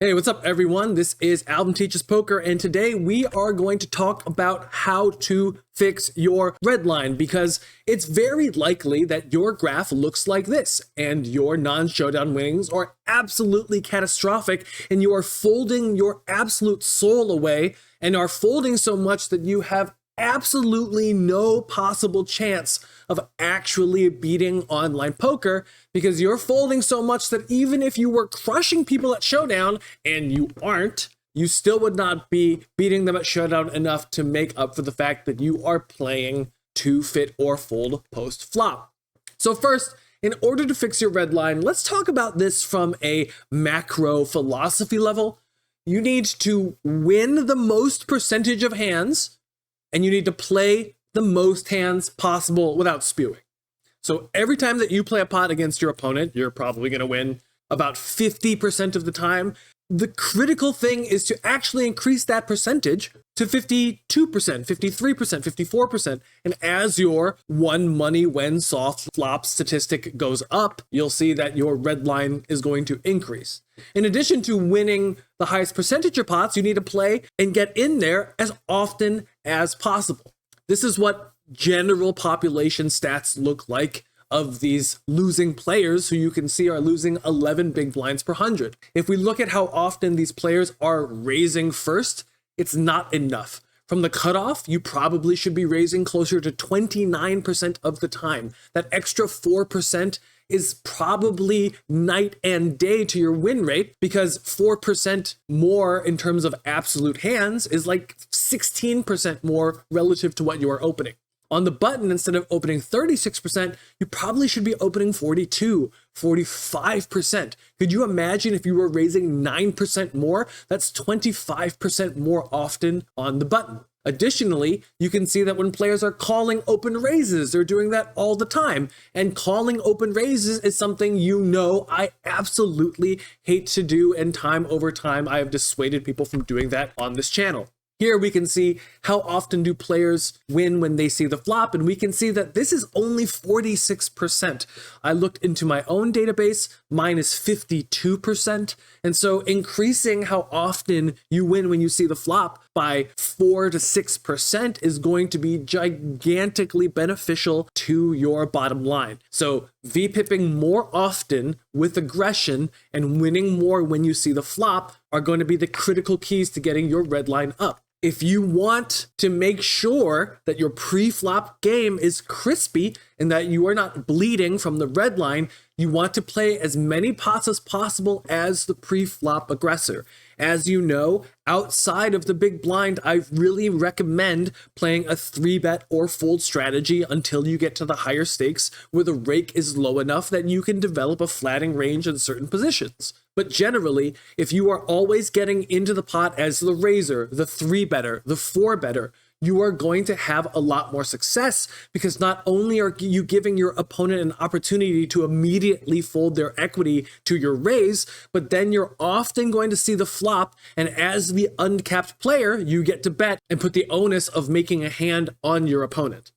Hey, what's up everyone? This is Alvin Teaches Poker, and today we are going to talk about how to fix your red line, because it's very likely that your graph looks like this and your non-showdown winnings are absolutely catastrophic and you are folding your absolute soul away and are folding so much that you have absolutely no possible chance of actually beating online poker, because you're folding so much that even if you were crushing people at showdown, and you aren't, you still would not be beating them at showdown enough to make up for the fact that you are playing to fit or fold post flop. So first, in order to fix your red line, let's talk about this from a macro philosophy level. You need to win the most percentage of hands, and you need to play the most hands possible without spewing. So every time that you play a pot against your opponent, you're probably going to win about 50% of the time. The critical thing is to actually increase that percentage to 52%, 53%, 54%. And as your one money when soft flop statistic goes up, you'll see that your red line is going to increase. In addition to winning the highest percentage of pots, you need to play and get in there as often as possible. This is what general population stats look like of these losing players, who you can see are losing 11 big blinds per 100. If we look at how often these players are raising first, it's not enough. From the cutoff, you probably should be raising closer to 29% of the time. That extra 4% is probably night and day to your win rate, because 4% more in terms of absolute hands is like 16% more relative to what you are opening. On the button, instead of opening 36%, you probably should be opening 42, 45%. Could you imagine if you were raising 9% more? That's 25% more often on the button. Additionally, you can see that when players are calling open raises, they're doing that all the time. And calling open raises is something I absolutely hate to do, and time over time I have dissuaded people from doing that on this channel. Here we can see how often do players win when they see the flop, and we can see that this is only 46%. I looked into my own database, mine is 52%. And so increasing how often you win when you see the flop by 4 to 6% is going to be gigantically beneficial to your bottom line. So VPipping more often with aggression and winning more when you see the flop are going to be the critical keys to getting your red line up. If you want to make sure that your pre-flop game is crispy and that you are not bleeding from the red line, you want to play as many pots as possible as the pre-flop aggressor. As you know, outside of the big blind, I really recommend playing a 3-bet or fold strategy until you get to the higher stakes where the rake is low enough that you can develop a flatting range in certain positions. But generally, if you are always getting into the pot as the raiser, the 3-better, the 4-better, you are going to have a lot more success, because not only are you giving your opponent an opportunity to immediately fold their equity to your raise, but then you're often going to see the flop, and as the uncapped player, you get to bet and put the onus of making a hand on your opponent.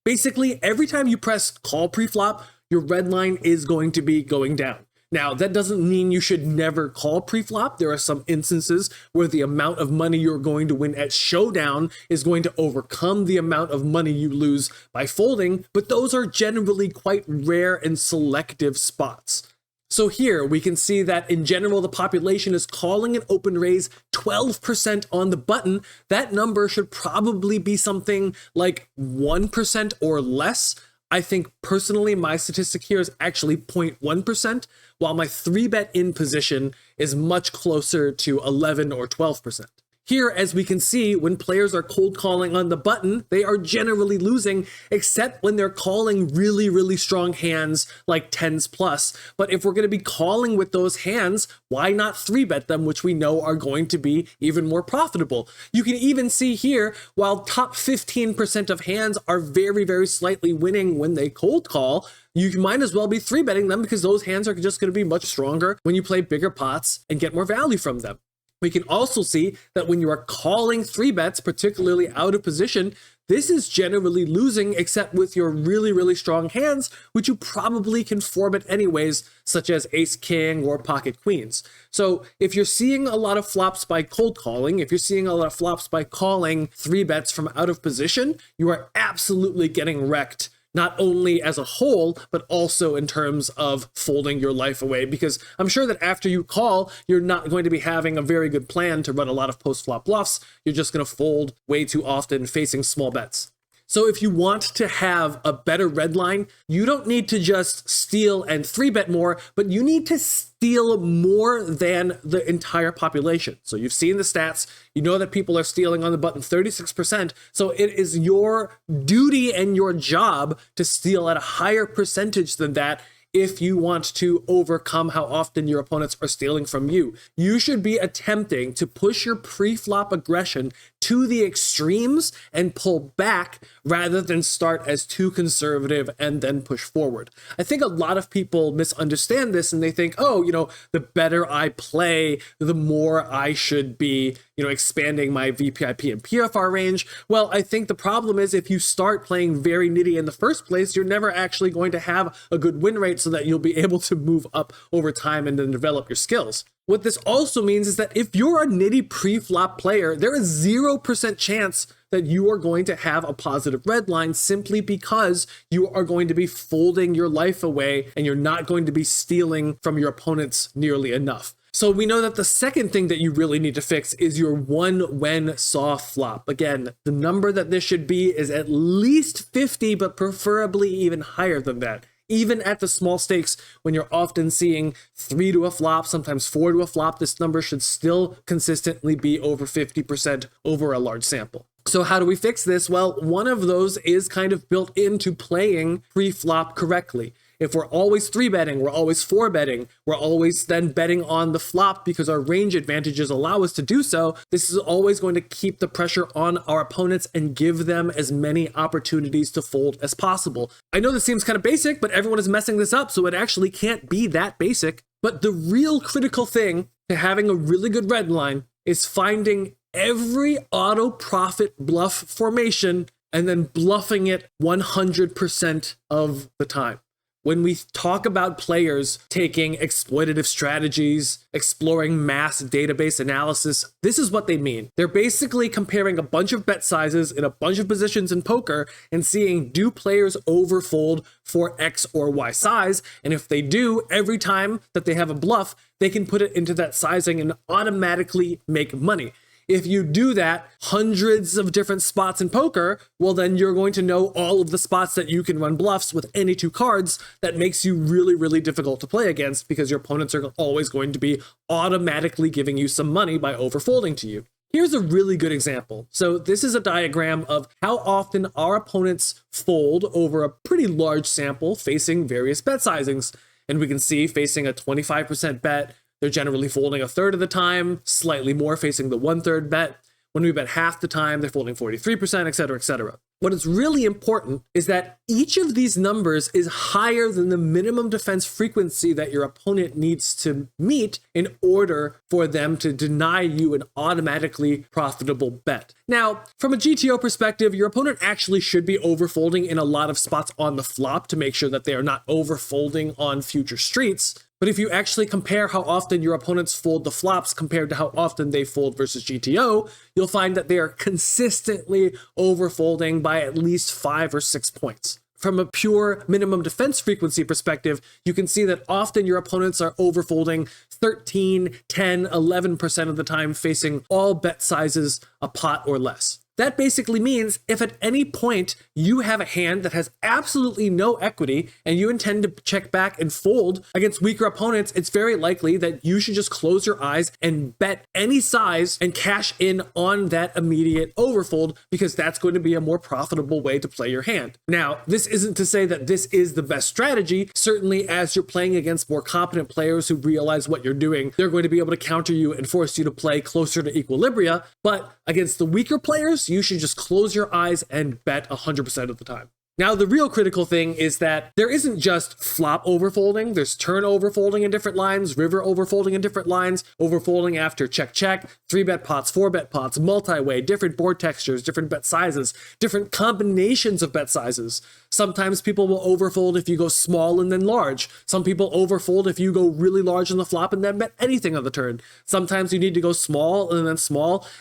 Basically, every time you press call pre-flop, your red line is going to be going down. Now, that doesn't mean you should never call pre-flop. There are some instances where the amount of money you're going to win at showdown is going to overcome the amount of money you lose by folding, but those are generally quite rare and selective spots. So here we can see that in general, the population is calling an open raise 12% on the button. That number should probably be something like 1% or less. I think personally, my statistic here is actually 0.1%, while my 3-bet in position is much closer to 11 or 12%. Here, as we can see, when players are cold calling on the button, they are generally losing, except when they're calling really, really strong hands like 10s plus. But if we're going to be calling with those hands, why not 3-bet them, which we know are going to be even more profitable? You can even see here, while top 15% of hands are very, very slightly winning when they cold call, you might as well be 3-betting them, because those hands are just going to be much stronger when you play bigger pots and get more value from them. We can also see that when you are calling 3-bets, particularly out of position, this is generally losing, except with your really, really strong hands, which you probably can format anyways, such as ace king or pocket queens. So if you're seeing a lot of flops by cold calling, if you're seeing a lot of flops by calling 3-bets from out of position, you are absolutely getting wrecked, not only as a whole, but also in terms of folding your life away, because I'm sure that after you call, you're not going to be having a very good plan to run a lot of post-flop bluffs. You're just going to fold way too often facing small bets. So if you want to have a better red line, you don't need to just steal and 3-bet more, but you need to steal more than the entire population. So you've seen the stats, you know that people are stealing on the button 36%. So it is your duty and your job to steal at a higher percentage than that if you want to overcome how often your opponents are stealing from you. You should be attempting to push your pre-flop aggression to the extremes and pull back rather than start as too conservative and then push forward. I think a lot of people misunderstand this and they think, oh, the better I play, the more I should be, expanding my VPIP and PFR range. Well, I think the problem is if you start playing very nitty in the first place, you're never actually going to have a good win rate so that you'll be able to move up over time and then develop your skills. What this also means is that if you're a nitty pre-flop player, there is 0% chance that you are going to have a positive red line simply because you are going to be folding your life away and you're not going to be stealing from your opponents nearly enough. So we know that the second thing that you really need to fix is your one-when soft flop. Again, the number that this should be is at least 50, but preferably even higher than that. Even at the small stakes, when you're often seeing 3 to a flop, sometimes 4 to a flop, this number should still consistently be over 50% over a large sample. So how do we fix this? Well, one of those is kind of built into playing pre-flop correctly. If we're always 3-betting, we're always 4-betting, we're always then betting on the flop because our range advantages allow us to do so, this is always going to keep the pressure on our opponents and give them as many opportunities to fold as possible. I know this seems kind of basic, but everyone is messing this up, so it actually can't be that basic. But the real critical thing to having a really good red line is finding every auto profit bluff formation and then bluffing it 100% of the time. When we talk about players taking exploitative strategies, exploring mass database analysis, this is what they mean. They're basically comparing a bunch of bet sizes in a bunch of positions in poker and seeing, do players overfold for X or Y size? And if they do, every time that they have a bluff, they can put it into that sizing and automatically make money. If you do that hundreds of different spots in poker, well, then you're going to know all of the spots that you can run bluffs with any 2 cards. That makes you really, really difficult to play against because your opponents are always going to be automatically giving you some money by overfolding to you. Here's a really good example. So this is a diagram of how often our opponents fold over a pretty large sample facing various bet sizings. And we can see facing a 25% bet, they're generally folding 1/3 of the time, slightly more facing the 1/3 bet. When we bet half the time, they're folding 43%, etc., etc. What is really important is that each of these numbers is higher than the minimum defense frequency that your opponent needs to meet in order for them to deny you an automatically profitable bet. Now, from a GTO perspective, your opponent actually should be overfolding in a lot of spots on the flop to make sure that they are not overfolding on future streets. But if you actually compare how often your opponents fold the flops compared to how often they fold versus GTO, you'll find that they are consistently overfolding by at least 5 or 6 points. From a pure minimum defense frequency perspective, you can see that often your opponents are overfolding 13, 10, 11% of the time facing all bet sizes a pot or less. That basically means if at any point you have a hand that has absolutely no equity and you intend to check back and fold against weaker opponents, it's very likely that you should just close your eyes and bet any size and cash in on that immediate overfold because that's going to be a more profitable way to play your hand. Now, this isn't to say that this is the best strategy. Certainly, as you're playing against more competent players who realize what you're doing, they're going to be able to counter you and force you to play closer to equilibria. But against the weaker players, you should just close your eyes and bet 100% of the time. Now, the real critical thing is that there isn't just flop overfolding, there's turn overfolding in different lines, river overfolding in different lines, overfolding after check check, 3-bet pots, 4-bet pots, multi-way, different board textures, different bet sizes, different combinations of bet sizes. Sometimes people will overfold if you go small and then large. Some people overfold if you go really large on the flop and then bet anything on the turn. Sometimes you need to go small,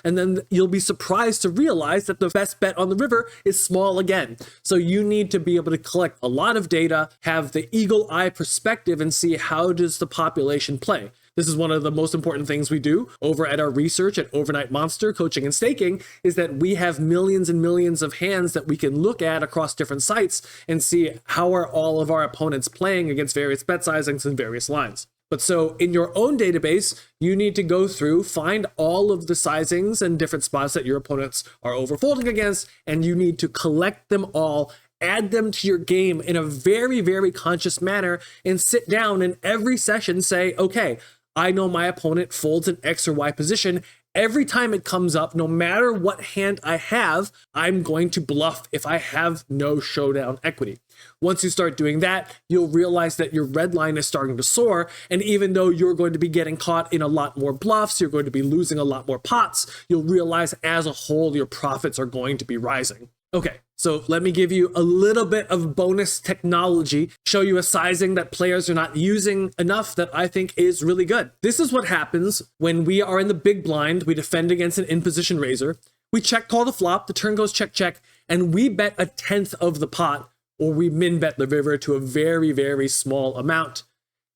and then you'll be surprised to realize that the best bet on the river is small again. So you need to be able to collect a lot of data, have the eagle eye perspective, and see how does the population play. This is one of the most important things we do over at our research at Overnight Monster Coaching and Staking, is that we have millions and millions of hands that we can look at across different sites and see how are all of our opponents playing against various bet sizings and various lines. But so in your own database, you need to go through, find all of the sizings and different spots that your opponents are overfolding against, and you need to collect them all, add them to your game in a very, very conscious manner, and sit down in every session say, okay, I know my opponent folds an X or Y position. Every time it comes up, no matter what hand I have, I'm going to bluff if I have no showdown equity. Once you start doing that, you'll realize that your red line is starting to soar. And even though you're going to be getting caught in a lot more bluffs, you're going to be losing a lot more pots, you'll realize as a whole, your profits are going to be rising. Okay, so let me give you a little bit of bonus technology, show you a sizing that players are not using enough that I think is really good. This is what happens when we are in the big blind, we defend against an in-position raiser, we check call the flop, the turn goes check check, and we bet 1/10 of the pot, or we min bet the river to a very, very small amount.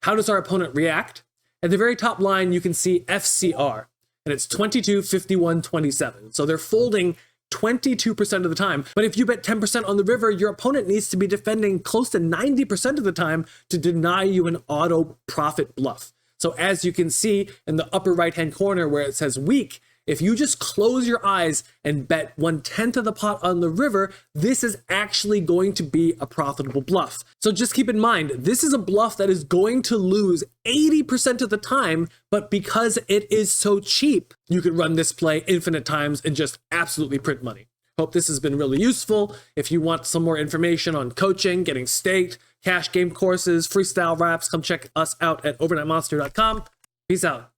How does our opponent react? At the very top line, you can see FCR, and it's 22, 51, 27. So they're folding 22% of the time. But if you bet 10% on the river, your opponent needs to be defending close to 90% of the time to deny you an auto profit bluff. So as you can see in the upper right-hand corner where it says weak, if you just close your eyes and bet 1/10 of the pot on the river, this is actually going to be a profitable bluff. So just keep in mind, this is a bluff that is going to lose 80% of the time, but because it is so cheap, you can run this play infinite times and just absolutely print money. Hope this has been really useful. If you want some more information on coaching, getting staked, cash game courses, freestyle raps, come check us out at overnightmonster.com. Peace out.